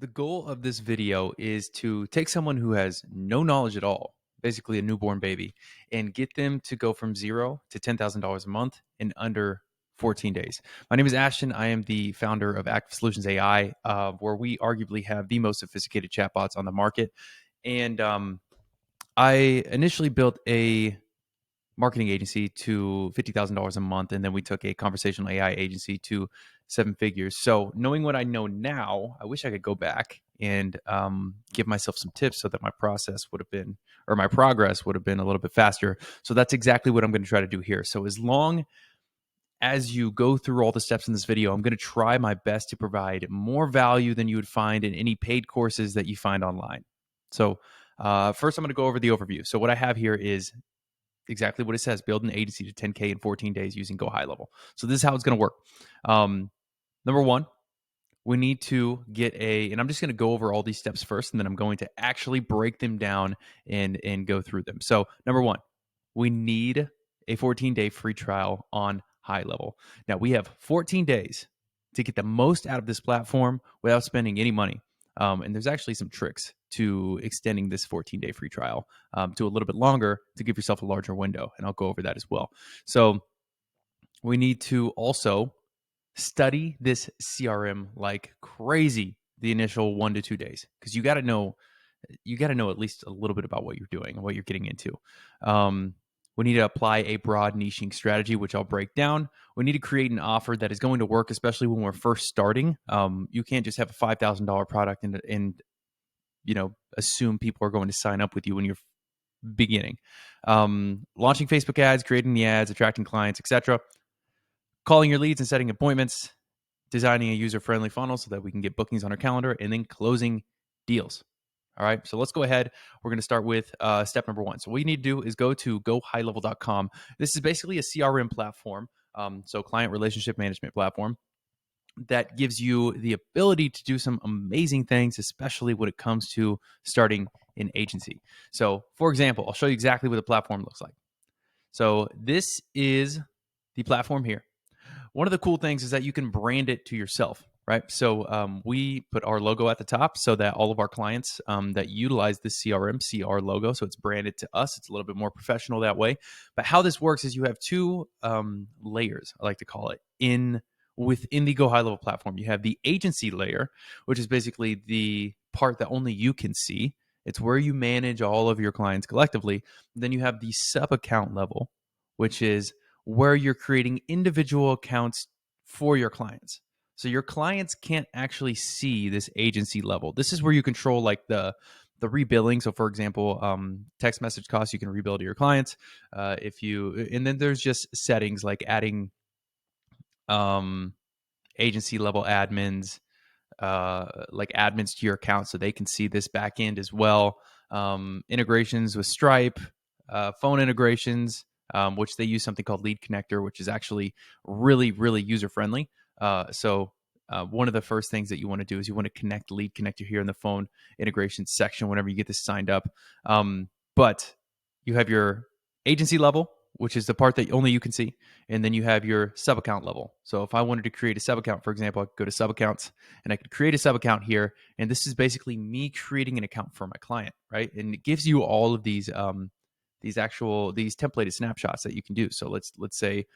The goal of this video is to take someone who has no knowledge at all, basically a newborn baby, and get them to go from zero to $10,000 a month in under 14 days. My name is Ashton. I am the founder of Active Solutions AI, where we arguably have the most sophisticated chatbots on the market. And I initially built a marketing agency to $50,000 a month, and then we took a conversational AI agency to seven figures. So, knowing what I know now, I wish I could go back and give myself some tips so that my process would have been, or my progress would have been a little bit faster. So that's exactly what I'm going to try to do here. So as long as you go through all the steps in this video, I'm going to try my best to provide more value than you would find in any paid courses that you find online. So first, I'm going to go over the overview. So what I have here is exactly what it says: build an agency to 10K in 14 days using Go High Level. So this is how it's going to work. Number one, we need to get and I'm just going to go over all these steps first, and then I'm going to actually break them down and go through them. So number one, we need a 14-day free trial on High Level. Now we have 14 days to get the most out of this platform without spending any money. And there's actually some tricks to extending this 14-day free trial to a little bit longer to give yourself a larger window. And I'll go over that as well. So we need to also study this CRM like crazy the initial 1 to 2 days, because you got to know at least a little bit about what you're doing and what you're getting into. We need to apply a broad niching strategy, which I'll break down. We need to create an offer that is going to work, especially when we're first starting. You can't just have a $5,000 product and assume people are going to sign up with you when you're beginning. Launching Facebook ads, creating the ads, attracting clients, etc. Calling your leads and setting appointments, designing a user-friendly funnel so that we can get bookings on our calendar, and then closing deals. All right, so let's go ahead. We're going to start with step number one. So what you need to do is go to gohighlevel.com. This is basically a CRM platform, so client relationship management platform, that gives you the ability to do some amazing things, especially when it comes to starting an agency. So for example, I'll show you exactly what the platform looks like. So this is the platform here. One of the cool things is that you can brand it to yourself, right? So we put our logo at the top so that all of our clients that utilize this CRM see our logo. So it's branded to us. It's a little bit more professional that way. But how this works is you have two layers, I like to call it, within the Go High Level platform. You have the agency layer, which is basically the part that only you can see. It's where you manage all of your clients collectively. Then you have the sub account level, which is where you're creating individual accounts for your clients. So your clients can't actually see this agency level. This is where you control like the rebilling. So for example, text message costs you can rebill to your clients. And then there's just settings like adding agency level admins, like admins to your account so they can see this back end as well. Integrations with Stripe, phone integrations, which they use something called Lead Connector, which is actually really, really user friendly. So one of the first things that you want to do is you want to connect Lead Connector here in the phone integration section whenever you get this signed up. But you have your agency level, which is the part that only you can see. And then you have your sub account level. So if I wanted to create a sub account, for example, I could go to sub accounts and I could create a sub account here. And this is basically me creating an account for my client, right? And it gives you all of these templated snapshots that you can do. So let's say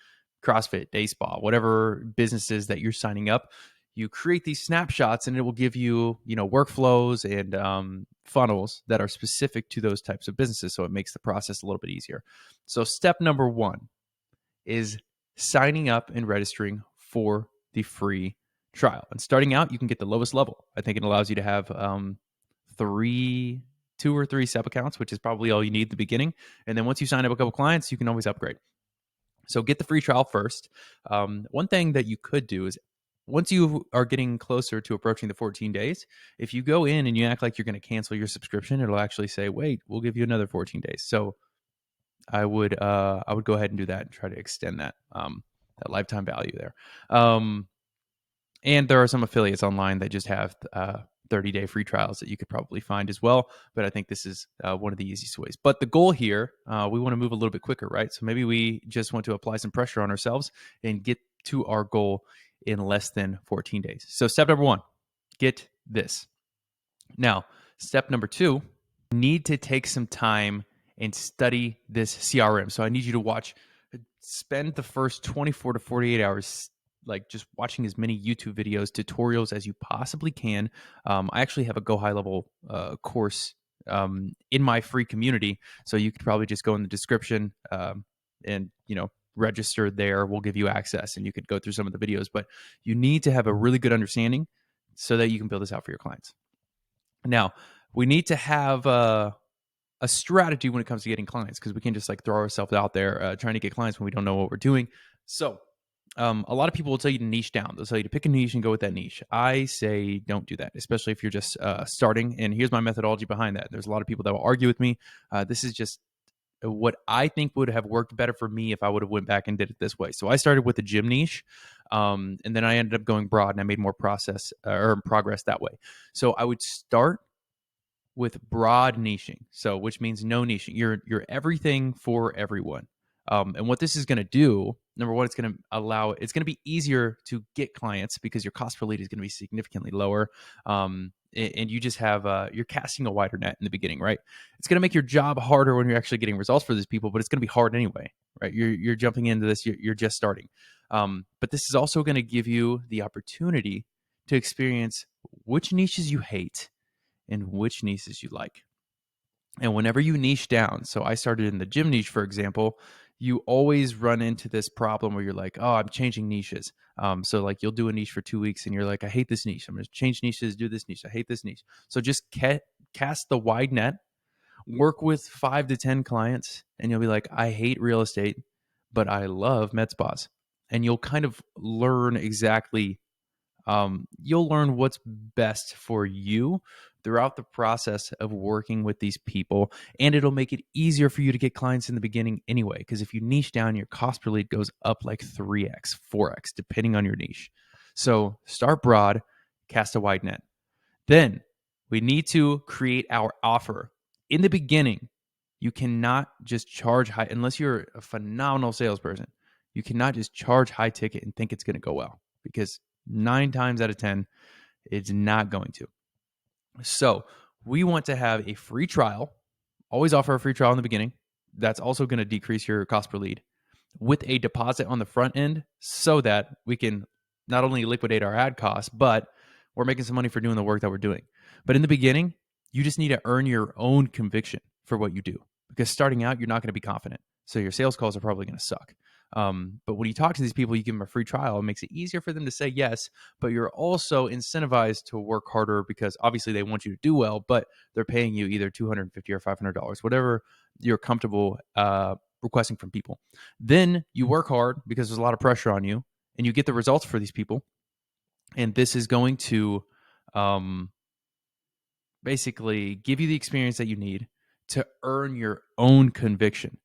CrossFit, Day Spa, whatever businesses that you're signing up, you create these snapshots and it will give you, workflows and funnels that are specific to those types of businesses. So it makes the process a little bit easier. So step number one is signing up and registering for the free trial. And starting out, you can get the lowest level. I think it allows you to have two or three sub accounts, which is probably all you need at the beginning. And then once you sign up a couple clients, you can always upgrade. So get the free trial first. One thing that you could do is once you are getting closer to approaching the 14 days, if you go in and you act like you're going to cancel your subscription, it'll actually say, wait, we'll give you another 14 days. So I would go ahead and do that and try to extend that lifetime value there. And there are some affiliates online that just have 30-day free trials that you could probably find as well. But I think this is one of the easiest ways. But the goal here, we want to move a little bit quicker, right? So maybe we just want to apply some pressure on ourselves and get to our goal in less than 14 days. So step number one, get this. Now, step number two, need to take some time and study this CRM. So I need you to spend the first 24 to 48 hours like just watching as many YouTube videos, tutorials as you possibly can. I actually have a Go High Level course in my free community, so you could probably just go in the description and register there. We'll give you access, and you could go through some of the videos. But you need to have a really good understanding so that you can build this out for your clients. Now, we need to have a strategy when it comes to getting clients because we can just like throw ourselves out there trying to get clients when we don't know what we're doing. So, a lot of people will tell you to niche down. They'll tell you to pick a niche and go with that niche. I say don't do that, especially if you're just starting. And here's my methodology behind that. There's a lot of people that will argue with me. This is just what I think would have worked better for me if I would have went back and did it this way. So I started with the gym niche, and then I ended up going broad, and I made more progress that way. So I would start with broad niching. So which means no niching. You're everything for everyone. And what this is going to do, number one, it's going to be easier to get clients because your cost per lead is going to be significantly lower. And you just have you're casting a wider net in the beginning, right? It's going to make your job harder when you're actually getting results for these people, but it's going to be hard anyway, right? You're jumping into this. You're just starting. But this is also going to give you the opportunity to experience which niches you hate and which niches you like. And whenever you niche down, so I started in the gym niche, for example, you always run into this problem where you're like, oh, I'm changing niches. So like you'll do a niche for 2 weeks and you're like, I hate this niche. I'm going to change niches, do this niche. I hate this niche. So just cast the wide net, work with 5 to 10 clients, and you'll be like, I hate real estate, but I love med spas. And you'll kind of learn exactly you'll learn what's best for you throughout the process of working with these people. And it'll make it easier for you to get clients in the beginning anyway. Because if you niche down, your cost per lead goes up like 3x, 4x, depending on your niche. So start broad, cast a wide net. Then we need to create our offer. In the beginning, you cannot just charge high, unless you're a phenomenal salesperson. You cannot just charge high ticket and think it's going to go well because 9 times out of 10, it's not going to. So we want to have a free trial. Always offer a free trial in the beginning. That's also going to decrease your cost per lead with a deposit on the front end so that we can not only liquidate our ad costs, but we're making some money for doing the work that we're doing. But in the beginning, you just need to earn your own conviction for what you do because starting out, you're not going to be confident. So your sales calls are probably going to suck. But when you talk to these people, you give them a free trial. It makes it easier for them to say yes, but you're also incentivized to work harder because obviously they want you to do well, but they're paying you either $250 or $500, whatever you're comfortable requesting from people. Then you work hard because there's a lot of pressure on you and you get the results for these people. And this is going to basically give you the experience that you need to earn your own conviction.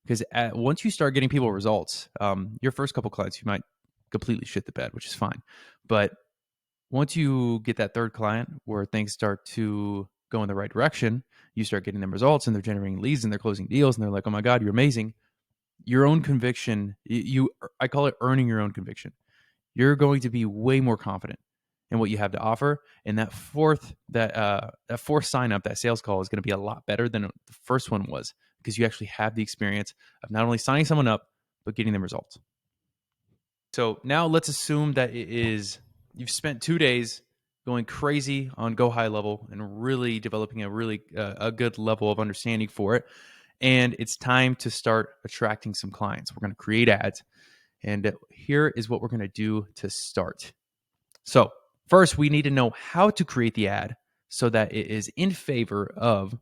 Because once you start getting people results, your first couple clients, you might completely shit the bed, which is fine. But once you get that third client where things start to go in the right direction, you start getting them results and they're generating leads and they're closing deals and they're like, oh my God, you're amazing. Your own conviction, I call it earning your own conviction. You're going to be way more confident in what you have to offer. And that fourth sign up, that sales call is going to be a lot better than the first one was because you actually have the experience of not only signing someone up, but getting them results. So now let's assume that you've spent 2 days going crazy on Go High Level and really developing a good level of understanding for it. And it's time to start attracting some clients. We're going to create ads. And here is what we're going to do to start. So first, we need to know how to create the ad so that it is in favor of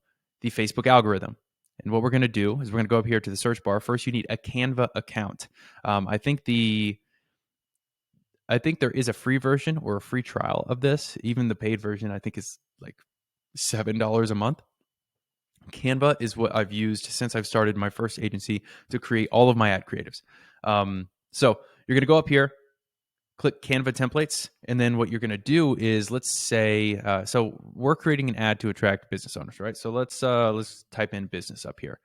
the Facebook algorithm. And what we're going to do is we're going to go up here to the search bar. First, you need a Canva account. I think there is a free version or a free trial of this. Even the paid version, I think, is like $7 a month. Canva is what I've used since I've started my first agency to create all of my ad creatives. So you're going to go up here, click Canva templates, and then what you're going to do is, let's say, so we're creating an ad to attract business owners, right? So let's type in business up here.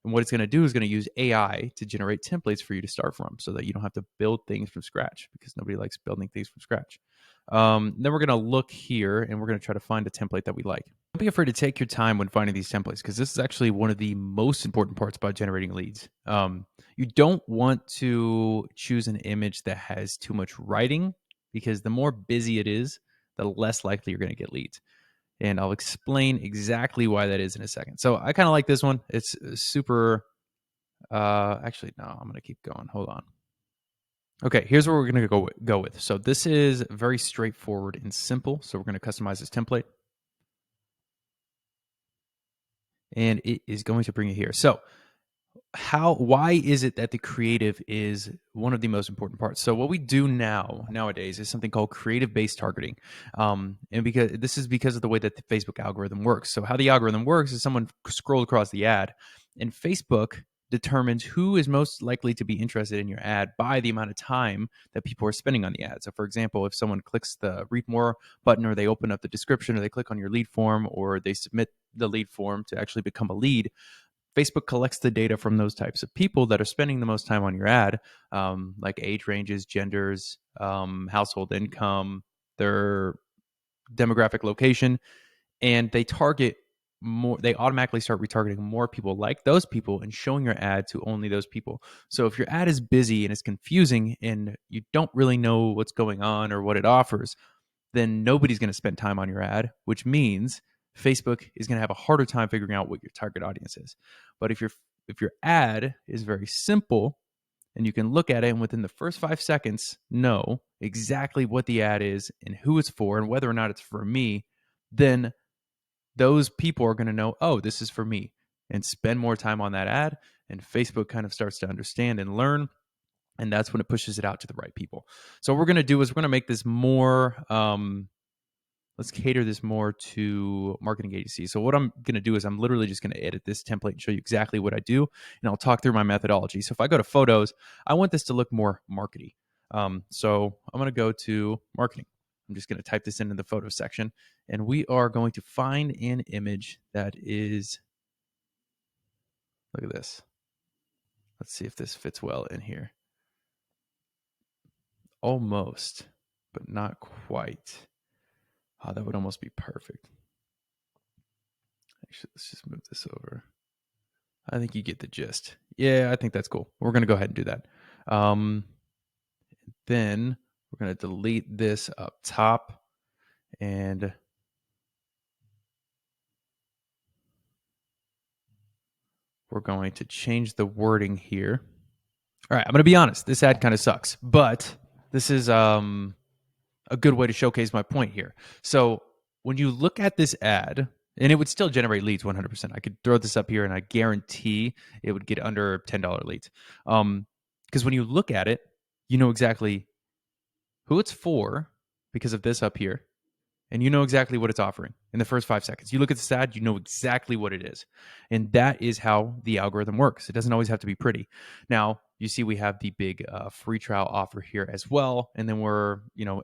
And what it's going to do is going to use AI to generate templates for you to start from so that you don't have to build things from scratch because nobody likes building things from scratch. Then we're going to look here and we're going to try to find a template that we like. Don't be afraid to take your time when finding these templates because this is actually one of the most important parts about generating leads. You don't want to choose an image that has too much writing because the more busy it is, the less likely you're going to get leads. And I'll explain exactly why that is in a second. So I kind of like this one. It's super, actually, no, I'm going to keep going. Hold on. Okay, here's what we're going to go with. So this is very straightforward and simple. So we're going to customize this template. And it is going to bring it here. So why is it that the creative is one of the most important parts? So what we do nowadays is something called creative based targeting, and because of the way that the Facebook algorithm works. So how the algorithm works is someone scrolled across the ad, and Facebook determines who is most likely to be interested in your ad by the amount of time that people are spending on the ad. So for example, if someone clicks the read more button, or they open up the description, or they click on your lead form, or they submit the lead form to actually become a lead, Facebook collects the data from those types of people that are spending the most time on your ad, like age ranges, genders, household income, their demographic location, and they target more. They automatically start retargeting more people like those people and showing your ad to only those people. So if your ad is busy and it's confusing and you don't really know what's going on or what it offers, then nobody's going to spend time on your ad, which means Facebook is going to have a harder time figuring out what your target audience is. But if your ad is very simple and you can look at it and within the first 5 seconds know exactly what the ad is and who it's for and whether or not it's for me, then those people are going to know, oh, this is for me, and spend more time on that ad. And Facebook kind of starts to understand and learn, and that's when it pushes it out to the right people. So what we're going to do is we're going to make this more let's cater this more to marketing agencies. So what I'm going to do is I'm literally just going to edit this template and show you exactly what I do, and I'll talk through my methodology. So if I go to photos, I want this to look more markety. So I'm going to go to marketing. I'm just going to type this into the photo section, and we are going to find an image that is, look at this. Let's see if this fits well in here. Almost, but not quite. Oh, that would almost be perfect. Actually, let's just move this over. I think you get the gist. Yeah, I think that's cool. We're going to go ahead and do that. Then we're going to delete this up top, and we're going to change the wording here. All right, I'm going to be honest. This ad kind of sucks, but this is a good way to showcase my point here. So when you look at this ad, and it would still generate leads 100%. I could throw this up here and I guarantee it would get under $10 leads. Because when you look at it, you know exactly who it's for because of this up here, and you know exactly what it's offering in the first 5 seconds. You look at the ad, you know exactly what it is. And that is how the algorithm works. It doesn't always have to be pretty. Now, you see we have the big free trial offer here as well. And then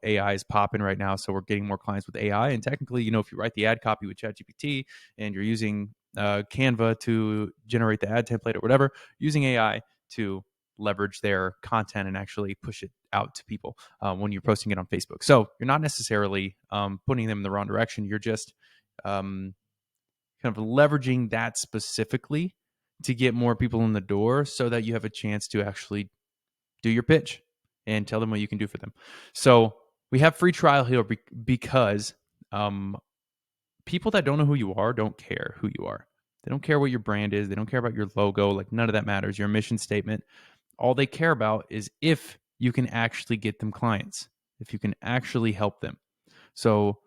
AI is popping right now. So we're getting more clients with AI. And technically, if you write the ad copy with ChatGPT and you're using Canva to generate the ad template or whatever, using AI to leverage their content and actually push it out to people when you're posting it on Facebook. So you're not necessarily putting them in the wrong direction. You're just kind of leveraging that specifically to get more people in the door so that you have a chance to actually do your pitch and tell them what you can do for them. So we have free trial here because people that don't know who you are don't care who you are. They don't care what your brand is. They don't care about your logo. Like, none of that matters. Your mission statement. All they care about is if you can actually get them clients, if you can actually help them. So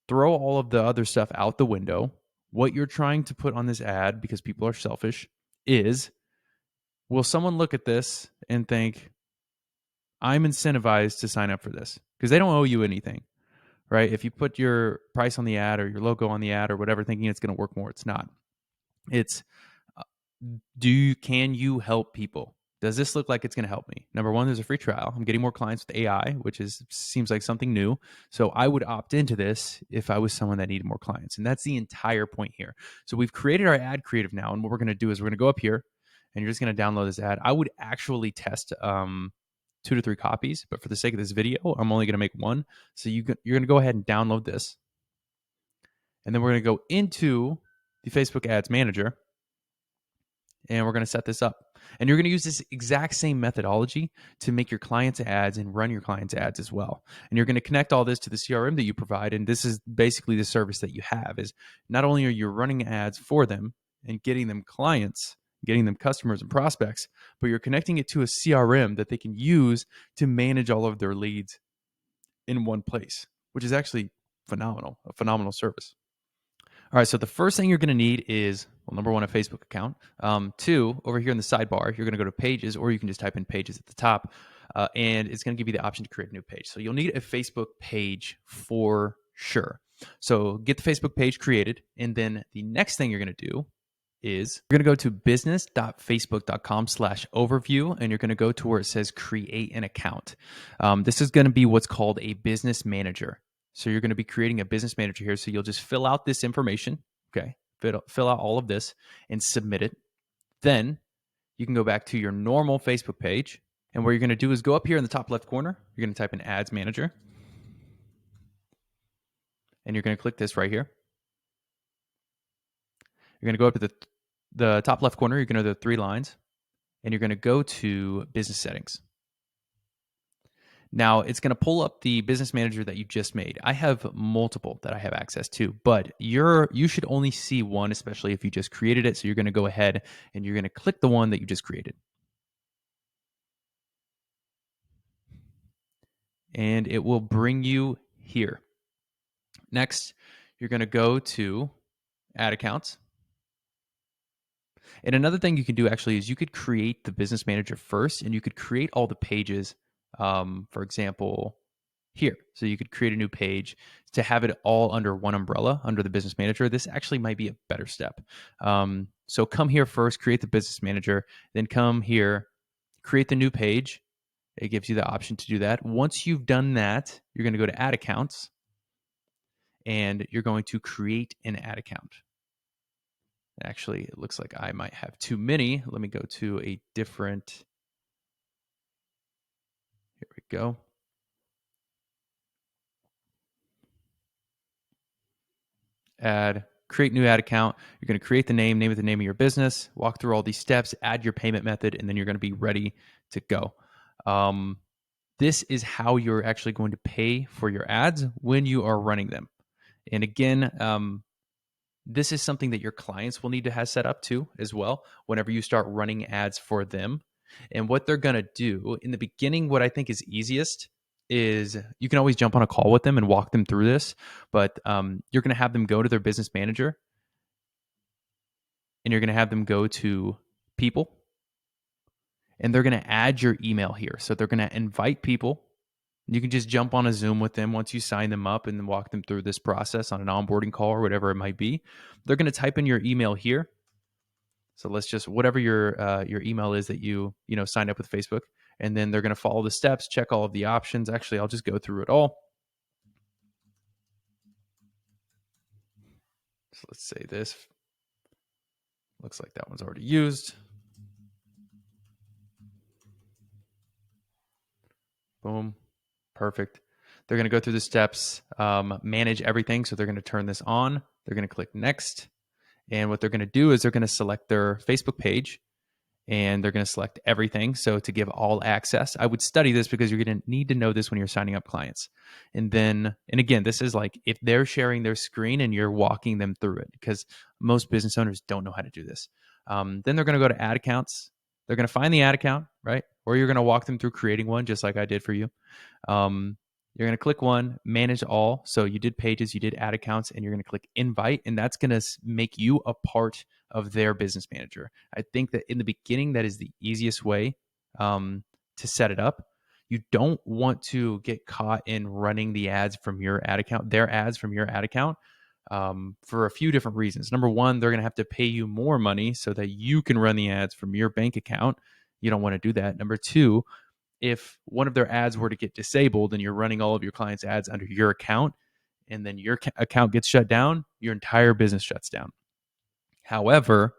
throw all of the other stuff out the window. What you're trying to put on this ad, because people are selfish, is, will someone look at this and think, I'm incentivized to sign up for this? Because they don't owe you anything, right? If you put your price on the ad or your logo on the ad or whatever, thinking it's going to work more, it's not. It's, can you help people? Does this look like it's going to help me? Number one, there's a free trial. I'm getting more clients with AI, which seems like something new. So I would opt into this if I was someone that needed more clients. And that's the entire point here. So we've created our ad creative now. And what we're going to do is we're going to go up here and you're just going to download this ad. I would actually test 2 to 3 copies, but for the sake of this video, I'm only going to make one. So you're going to go ahead and download this. And then we're going to go into the Facebook Ads Manager, and we're going to set this up. And you're going to use this exact same methodology to make your clients' ads and run your clients' ads as well. And you're going to connect all this to the CRM that you provide. And this is basically the service that you have, is not only are you running ads for them and getting them clients, getting them customers and prospects, but you're connecting it to a CRM that they can use to manage all of their leads in one place, which is actually phenomenal, a phenomenal service. All right, so the first thing you're going to need is, well, number one, a Facebook account. Two, over here in the sidebar, you're going to go to Pages, or you can just type in Pages at the top, and it's going to give you the option to create a new page. So you'll need a Facebook page for sure. So get the Facebook page created, and then the next thing you're going to do is you're going to go to business.facebook.com/overview, and you're going to go to where it says create an account. This is going to be what's called a business manager. So you're going to be creating a business manager here. So you'll just fill out this information, okay? Fill out all of this and submit it. Then you can go back to your normal Facebook page. And what you're going to do is go up here in the top left corner. You're going to type in Ads Manager. And you're going to click this right here. You're going to go up to the top left corner. You're going to go to the 3 lines. And you're going to go to Business Settings. Now, it's going to pull up the business manager that you just made. I have multiple that I have access to, but you should only see one, especially if you just created it. So you're going to go ahead and you're going to click the one that you just created. And it will bring you here. Next, you're going to go to Add Accounts. And another thing you can do actually is you could create the business manager first, and you could create all the pages, for example, here. So you could create a new page to have it all under one umbrella, under the business manager. This actually might be a better step. So come here first, create the business manager, then come here, create the new page. It gives you the option to do that. Once you've done that, you're going to go to Add Accounts, and you're going to create an ad account. Actually, it looks like I might have too many. Let me go to a different. Here we go. Create new ad account. You're going to create the name of the name of your business, walk through all these steps, add your payment method, and then you're going to be ready to go. This is how you're actually going to pay for your ads when you are running them. And again, this is something that your clients will need to have set up too as well whenever you start running ads for them. And what they're going to do in the beginning, what I think is easiest is you can always jump on a call with them and walk them through this, but you're going to have them go to their business manager, and you're going to have them go to people, and they're going to add your email here. So they're going to invite people. You can just jump on a Zoom with them once you sign them up and then walk them through this process on an onboarding call or whatever it might be. They're going to type in your email here. So let's just, whatever your email is that you signed up with Facebook, and then they're going to follow the steps, check all of the options. Actually, I'll just go through it all. So let's say this. Looks like that one's already used. Boom. Perfect. They're going to go through the steps, manage everything. So they're going to turn this on. They're going to click next. And what they're going to do is they're going to select their Facebook page, and they're going to select everything. So to give all access, I would study this because you're going to need to know this when you're signing up clients. And again, this is like if they're sharing their screen and you're walking them through it, because most business owners don't know how to do this. Then they're going to go to Ad Accounts. They're going to find the ad account, right? Or you're going to walk them through creating one, just like I did for you. You're going to click one, manage all. So you did pages, you did ad accounts, and you're going to click invite, and that's going to make you a part of their business manager. I think that in the beginning, that is the easiest way to set it up. You don't want to get caught in running the ads from your ad account, their ads from your ad account, for a few different reasons. Number one, they're going to have to pay you more money so that you can run the ads from your bank account. You don't want to do that. Number two, if one of their ads were to get disabled and you're running all of your clients' ads under your account, and then your account gets shut down, your entire business shuts down. However,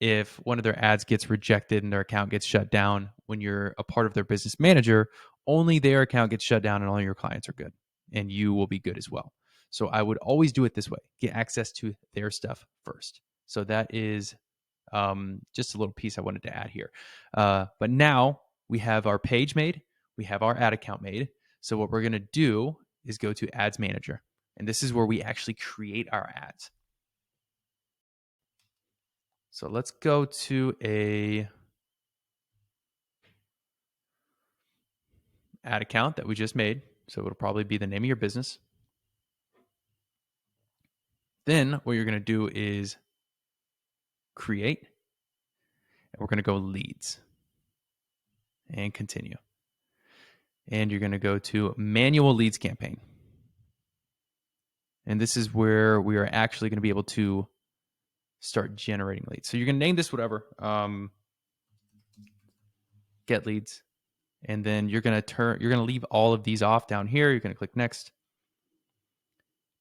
if one of their ads gets rejected and their account gets shut down, when you're a part of their business manager, only their account gets shut down and all your clients are good and you will be good as well. So I would always do it this way, get access to their stuff first. So that is just a little piece I wanted to add here. But now we have our page made, we have our ad account made. So what we're going to do is go to Ads Manager. And this is where we actually create our ads. So let's go to a ad account that we just made. So it'll probably be the name of your business. Then what you're going to do is create, and we're going to go leads and continue. And you're going to go to manual leads campaign. And this is where we are actually going to be able to start generating leads. So you're going to name this whatever, get leads. And then you're going to leave all of these off down here. You're going to click next.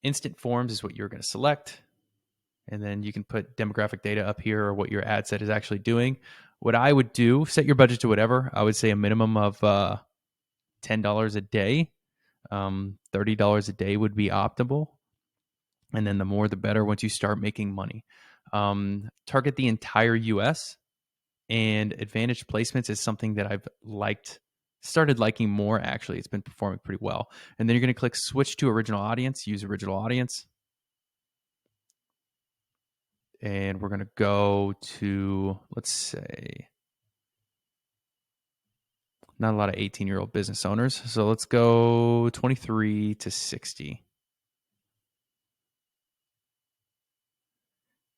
Instant forms is what you're going to select. And then you can put demographic data up here or what your ad set is actually doing. What I would do, set your budget to whatever. I would say a minimum of $10 a day. $30 a day would be optimal. And then the more, the better once you start making money. Target the entire US. And advantage placements is something that I've started liking more actually. It's been performing pretty well. And then you're going to click switch to original audience, use original audience. And we're going to go to, let's say, not a lot of 18-year-old business owners. So let's go 23 to 60.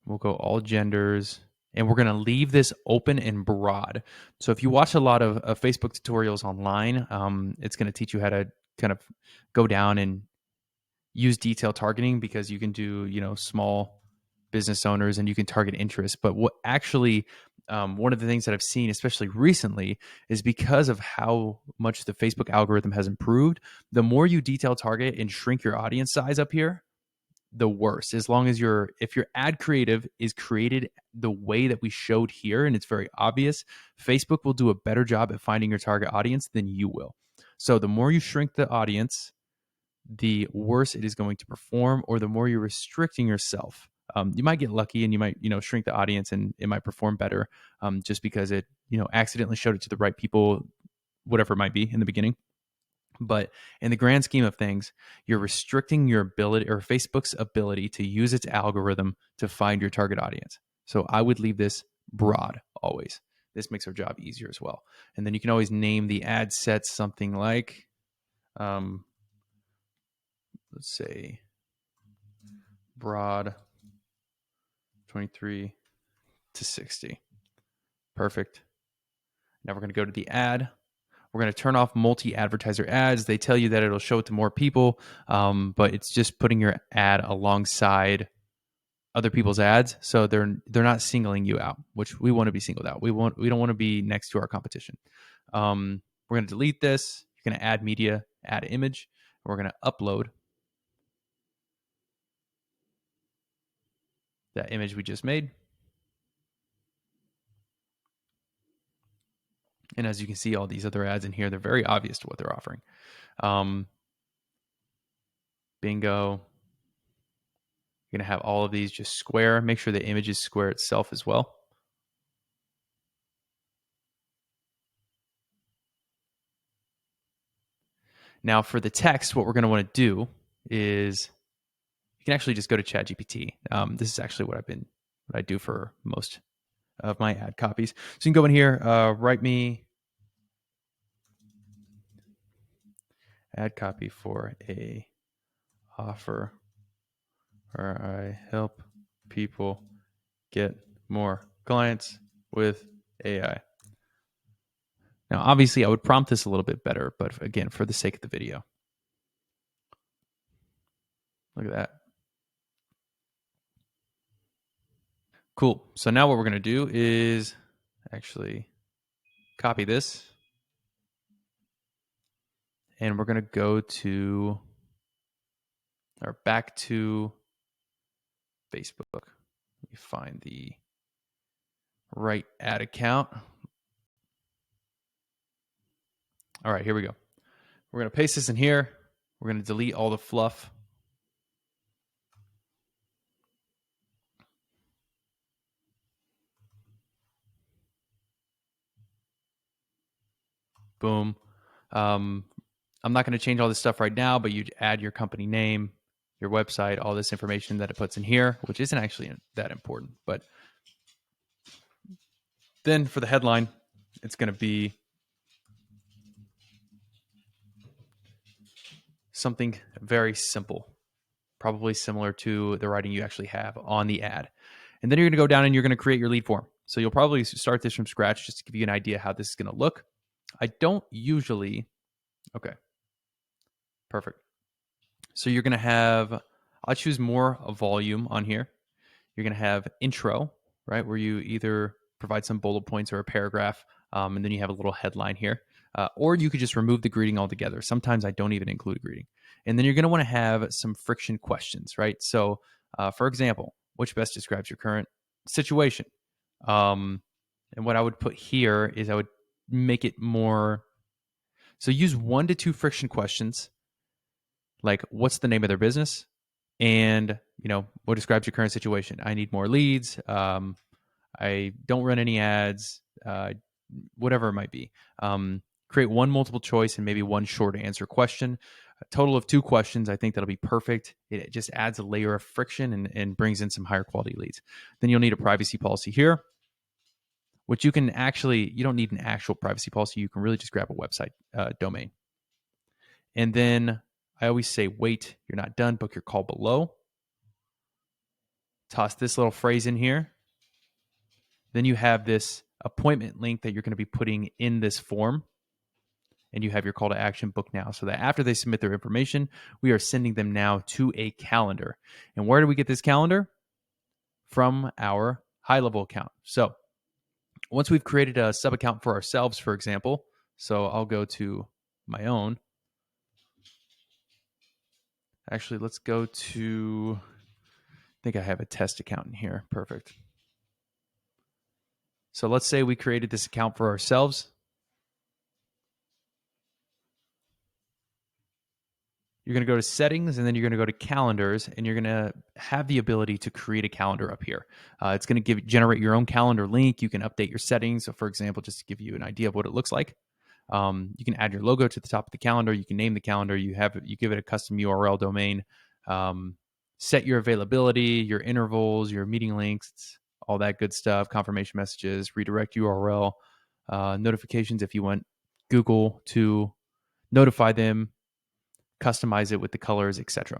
We'll go all genders. And we're going to leave this open and broad. So if you watch a lot of Facebook tutorials online, it's going to teach you how to kind of go down and use detailed targeting, because you can do, small business owners and you can target interests. But what actually, one of the things that I've seen, especially recently, is because of how much the Facebook algorithm has improved, the more you detail target and shrink your audience size up here, the worse. As long as if your ad creative is created the way that we showed here and it's very obvious, Facebook will do a better job at finding your target audience than you will. So the more you shrink the audience, the worse it is going to perform, or the more you're restricting yourself. You might get lucky and you might, shrink the audience and it might perform better, just because it, accidentally showed it to the right people, whatever it might be in the beginning. But in the grand scheme of things, you're restricting your ability, or Facebook's ability, to use its algorithm to find your target audience. So I would leave this broad always. This makes our job easier as well. And then you can always name the ad set something like, let's say, broad 23 to 60. Perfect. Now we're going to go to the ad. We're going to turn off multi-advertiser ads. They tell you that it'll show it to more people, but it's just putting your ad alongside other people's ads, so they're not singling you out, which we want to be singled out. We don't want to be next to our competition. We're going to delete this. You're going to add media, add image. We're going to upload that image we just made. And as you can see, all these other ads in here, they're very obvious to what they're offering. Bingo. You're going to have all of these just square. Make sure the image is square itself as well. Now for the text, what we're going to want to do is, you can actually just go to ChatGPT. This is actually what I do for most of my ad copies. So you can go in here, write me ad copy for a offer where I help people get more clients with AI. Now, obviously, I would prompt this a little bit better, but again, for the sake of the video. Look at that. Cool. So now what we're going to do is actually copy this. And we're going to go to, or back to Facebook. Let me find the Right ad account. All right, here we go. We're going to paste this in here. We're going to delete all the fluff. Boom. I'm not going to change all this stuff right now, but you add your company name, your website, all this information that it puts in here, which isn't actually that important. But then for the headline, it's going to be something very simple, probably similar to the writing you actually have on the ad. And then you're going to go down and you're going to create your lead form. So you'll probably start this from scratch just to give you an idea how this is going to look. I don't usually, okay, perfect. So you're going to have, I'll choose more volume on here. You're going to have intro, right, where you either provide some bullet points or a paragraph, and then you have a little headline here. Or you could just remove the greeting altogether. Sometimes I don't even include a greeting. And then you're going to want to have some friction questions, right? So, for example, which best describes your current situation? And what I would put here is I would make it more. So use 1 to 2 friction questions, like what's the name of their business, and what describes your current situation. I need more leads. I don't run any ads. Whatever it might be. Create one multiple choice and maybe one short answer question. A total of 2 questions. I think that'll be perfect. It just adds a layer of friction and brings in some higher quality leads. Then you'll need a privacy policy here, which you don't need an actual privacy policy. You can really just grab a website domain. And then I always say, wait, you're not done. Book your call below. Toss this little phrase in here. Then you have this appointment link that you're going to be putting in this form. And you have your call to action, book now, so that after they submit their information, we are sending them now to a calendar. And where do we get this calendar? From our high level account. So once we've created a sub account for ourselves, for example, so I'll go to my own. Actually, let's go to, I think I have a test account in here. Perfect. So let's say we created this account for ourselves. You're going to go to settings, and then you're going to go to calendars, and you're going to have the ability to create a calendar up here. It's going to generate your own calendar link. You can update your settings. So for example, just to give you an idea of what it looks like, you can add your logo to the top of the calendar. You can name the calendar. You give it a custom URL domain, set your availability, your intervals, your meeting links, all that good stuff, confirmation messages, redirect URL, notifications if you want Google to notify them, customize it with the colors, etc.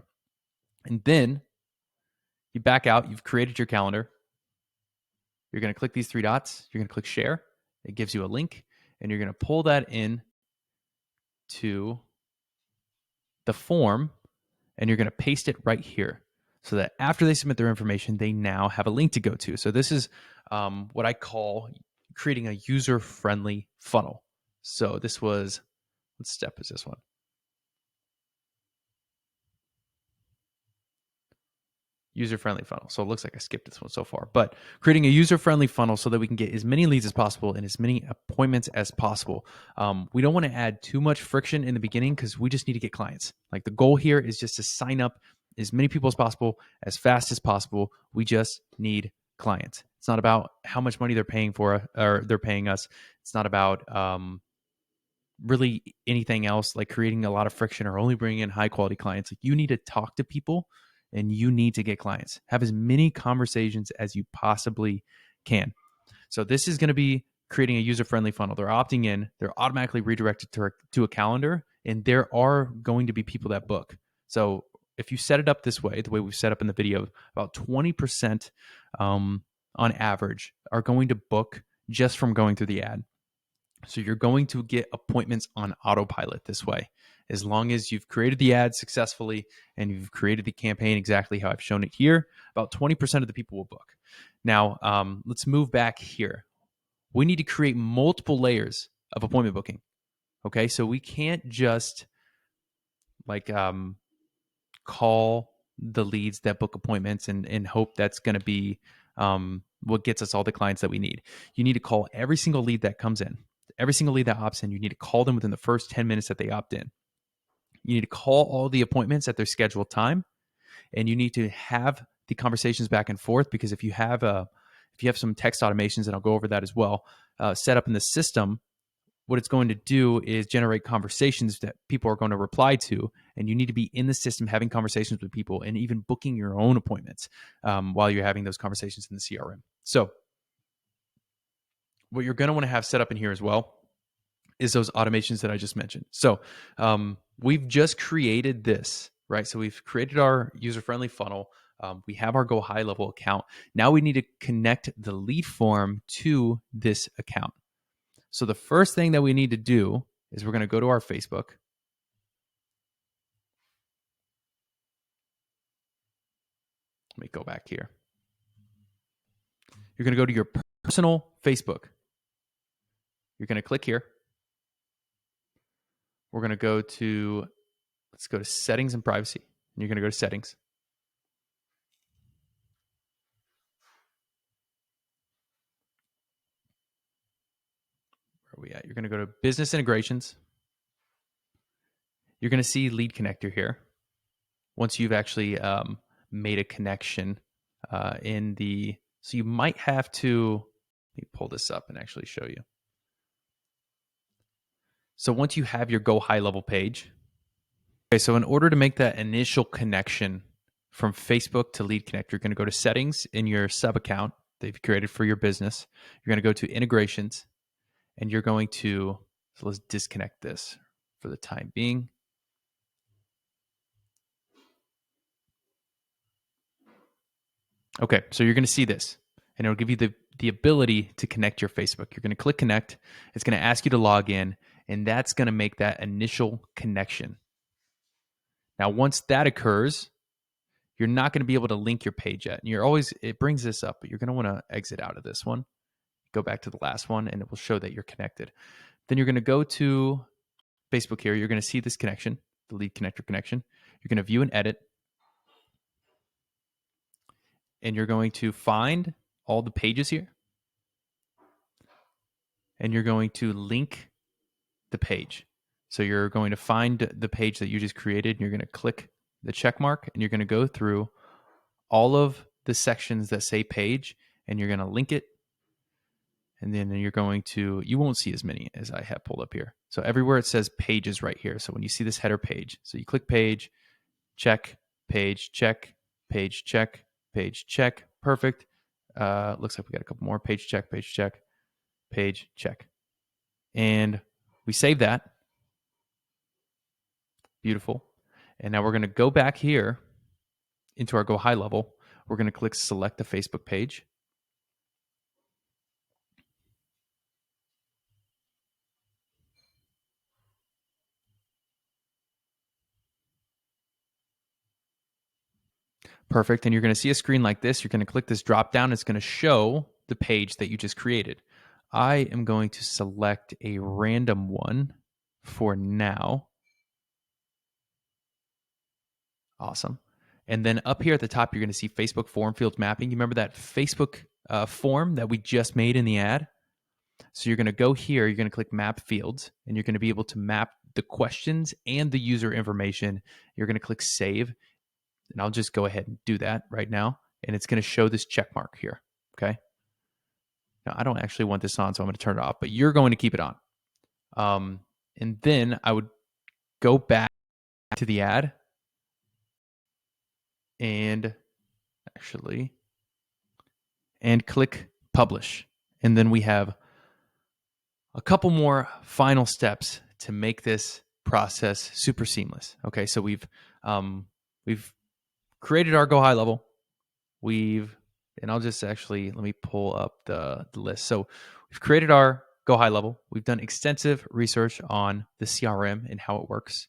And then you back out, you've created your calendar. You're going to click these 3 dots. You're going to click share. It gives you a link, and you're going to pull that in to the form, and you're going to paste it right here so that after they submit their information, they now have a link to go to. So this is what I call creating a user-friendly funnel. So this was, what step is this one? User-friendly funnel. So it looks like I skipped this one so far, but creating a user-friendly funnel so that we can get as many leads as possible and as many appointments as possible. We don't want to add too much friction in the beginning because we just need to get clients. Like the goal here is just to sign up as many people as possible, as fast as possible. We just need clients. It's not about how much money they're paying for or they're paying us. It's not about really anything else like creating a lot of friction or only bringing in high quality clients. Like you need to talk to people and you need to get clients. Have as many conversations as you possibly can. So this is going to be creating a user-friendly funnel. They're opting in, they're automatically redirected to a calendar, and there are going to be people that book. So if you set it up this way, the way we've set up in the video, about 20% on average are going to book just from going through the ad. So you're going to get appointments on autopilot this way. As long as you've created the ad successfully and you've created the campaign exactly how I've shown it here, about 20% of the people will book. Now, let's move back here. We need to create multiple layers of appointment booking. Okay, so we can't just call the leads that book appointments and hope that's going to be what gets us all the clients that we need. You need to call every single lead that comes in, every single lead that opts in. You need to call them within the first 10 minutes that they opt in. You need to call all the appointments at their scheduled time, and you need to have the conversations back and forth, because if you have some text automations, and I'll go over that as well, set up in the system, what it's going to do is generate conversations that people are going to reply to, and you need to be in the system having conversations with people and even booking your own appointments while you're having those conversations in the CRM. So what you're going to want to have set up in here as well is those automations that I just mentioned. So we've just created this, right? So we've created our user-friendly funnel. We have our Go High Level account. Now we need to connect the lead form to this account. So the first thing that we need to do is we're going to go to our Facebook. Let me go back here. You're going to go to your personal Facebook. You're going to click here. We're going to go to, let's go to settings and privacy. And you're going to go to settings. Where are we at? You're going to go to business integrations. You're going to see lead connector here. Once you've actually made a connection so you might have to, let me pull this up and actually show you. So once you have your Go High Level page, okay, so in order to make that initial connection from Facebook to lead connect, you're going to go to settings in your sub account that you've created for your business. You're going to go to integrations, and you're going to, so let's disconnect this for the time being. Okay, so you're going to see this, and it'll give you the ability to connect your Facebook. You're going to click connect. It's going to ask you to log in, and that's going to make that initial connection. Now, once that occurs, you're not going to be able to link your page yet. And it brings this up, but you're going to want to exit out of this one. Go back to the last one, and it will show that you're connected. Then you're going to go to Facebook here. You're going to see this connection, the lead connector connection. You're going to view and edit. And you're going to find all the pages here. And you're going to link the page. So you're going to find the page that you just created, and you're going to click the check mark, and you're going to go through all of the sections that say page, and you're going to link it. And then you're going to, you won't see as many as I have pulled up here. So everywhere it says pages right here. So when you see this header page, so you click page, check, page, check, page, check, page, check. Perfect. Looks like we got a couple more. Page, check, page, check, page, check. And we save that. Beautiful. And now we're going to go back here into our Go High Level. We're going to click select the Facebook page. Perfect. And you're going to see a screen like this. You're going to click this drop down. It's going to show the page that you just created. I am going to select a random one for now. Awesome. And then up here at the top, you're going to see Facebook form field mapping. You remember that Facebook form that we just made in the ad? So you're going to go here, you're going to click map fields, and you're going to be able to map the questions and the user information. You're going to click save, and I'll just go ahead and do that right now. And it's going to show this check mark here, okay? Now, I don't actually want this on, so I'm going to turn it off, but you're going to keep it on. And then I would go back to the ad and click publish. And then we have a couple more final steps to make this process super seamless. Okay, so we've created our Go High Level. And I'll just let me pull up the list. So we've created our Go High Level. We've done extensive research on the CRM and how it works.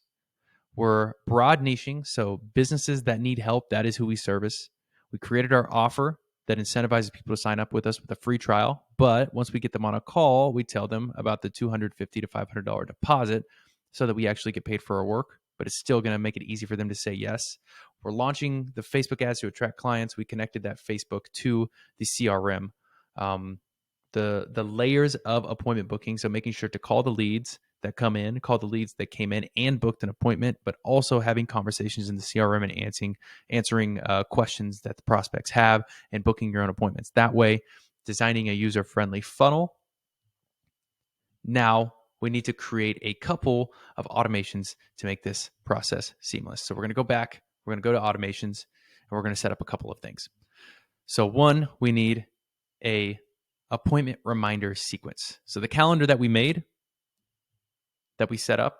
We're broad niching, so businesses that need help, that is who we service. We created our offer that incentivizes people to sign up with us with a free trial. But once we get them on a call, we tell them about the $250 to $500 deposit so that we actually get paid for our work. but it's still going to make it easy for them to say yes. We're launching the Facebook ads to attract clients. We connected that Facebook to the CRM. The layers of appointment booking, so making sure to call the leads that come in, call the leads that came in and booked an appointment, but also having conversations in the CRM and answering questions that the prospects have and booking your own appointments. That way, designing a user-friendly funnel. Now, we need to create a couple of automations to make this process seamless. So we're going to go back, we're going to go to automations, and we're going to set up a couple of things. So one, we need a appointment reminder sequence. So the calendar that we made, that we set up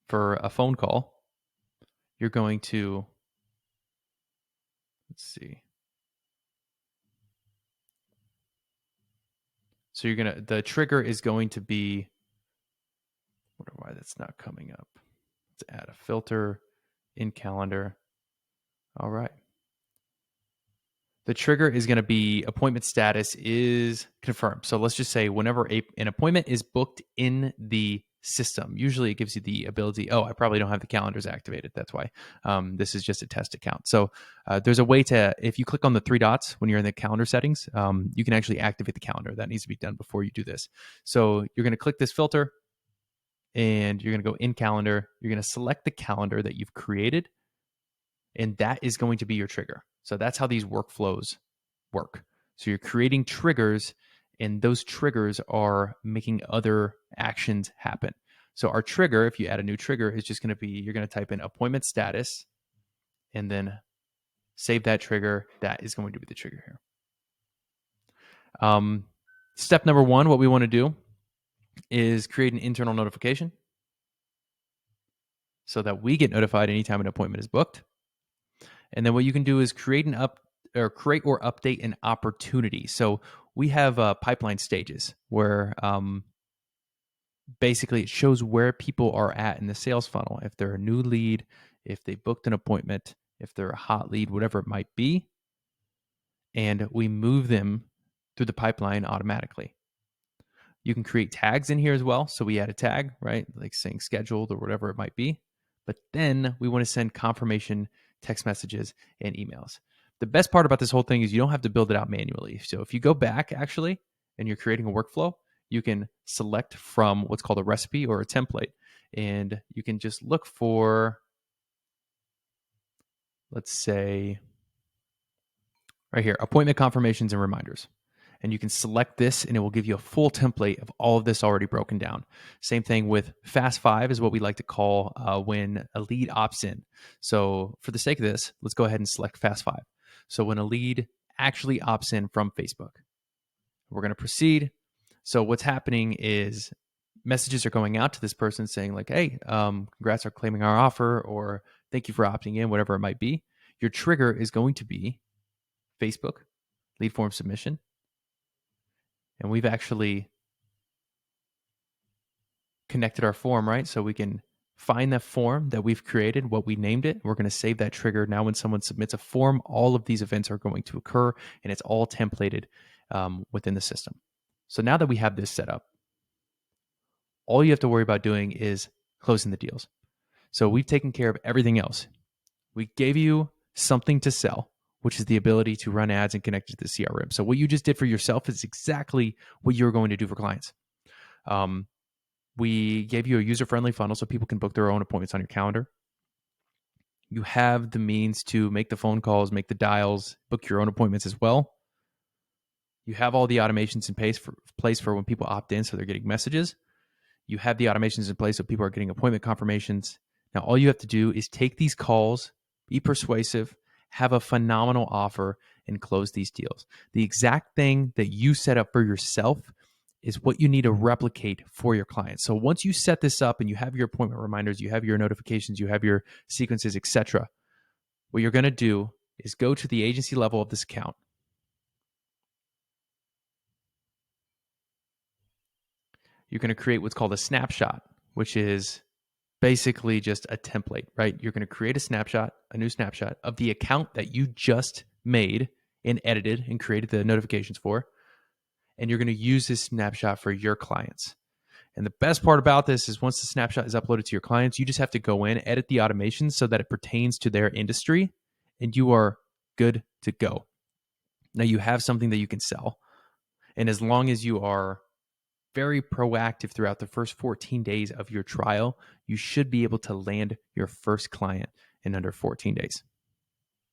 for a phone call, you're going to, let's see. So the trigger is going to be, I wonder why that's not coming up. Let's add a filter in calendar. All right. The trigger is going to be appointment status is confirmed. So let's just say whenever an appointment is booked in the system, usually it gives you the ability, I probably don't have the calendars activated. That's why this is just a test account. So there's a way to, if you click on the three dots when you're in the calendar settings, you can actually activate the calendar. That needs to be done before you do this. So you're going to click this filter and you're going to go in calendar. You're going to select the calendar that you've created, and that is going to be your trigger. So that's how these workflows work. So you're creating triggers, and those triggers are making other actions happen. So our trigger, if you add a new trigger, is just going to be, you're going to type in appointment status and then save that trigger. That is going to be the trigger here. Step number one, what we want to do is create an internal notification so that we get notified anytime an appointment is booked. And then what you can do is create or update an opportunity. So we have pipeline stages where basically it shows where people are at in the sales funnel. If they're a new lead, if they booked an appointment, if they're a hot lead, whatever it might be. And we move them through the pipeline automatically. You can create tags in here as well. So we add a tag, right? Like saying scheduled or whatever it might be. But then we want to send confirmation text messages and emails. The best part about this whole thing is you don't have to build it out manually. So if you go back actually and you're creating a workflow, you can select from what's called a recipe or a template. And you can just look for, let's say, right here, appointment confirmations and reminders. And you can select this and it will give you a full template of all of this already broken down. Same thing with Fast 5 is what we like to call when a lead opts in. So for the sake of this, let's go ahead and select Fast 5. So when a lead actually opts in from Facebook, we're going to proceed. So what's happening is messages are going out to this person saying like, hey, congrats on claiming our offer, or thank you for opting in, whatever it might be. Your trigger is going to be Facebook, lead form submission. And we've actually connected our form, right? So we can find that form that we've created, what we named it. We're going to save that trigger. Now, when someone submits a form, all of these events are going to occur, and it's all templated within the system. So now that we have this set up, all you have to worry about doing is closing the deals. So we've taken care of everything else. We gave you something to sell, which is the ability to run ads and connect it to the CRM. So what you just did for yourself is exactly what you're going to do for clients. We gave you a user-friendly funnel so people can book their own appointments on your calendar. You have the means to make the phone calls, make the dials, book your own appointments as well. You have all the automations in place for when people opt in, so they're getting messages. You have the automations in place so people are getting appointment confirmations. Now, all you have to do is take these calls, be persuasive, have a phenomenal offer, and close these deals. The exact thing that you set up for yourself is what you need to replicate for your clients. So once you set this up and you have your appointment reminders, you have your notifications, you have your sequences, etc., what you're going to do is go to the agency level of this account. You're going to create what's called a snapshot, which is basically just a template, right? You're going to create a new snapshot of the account that you just made and edited and created the notifications for. And you're going to use this snapshot for your clients. And the best part about this is once the snapshot is uploaded to your clients, you just have to go in, edit the automation so that it pertains to their industry, and you are good to go. Now you have something that you can sell. And as long as you are very proactive throughout the first 14 days of your trial, you should be able to land your first client in under 14 days.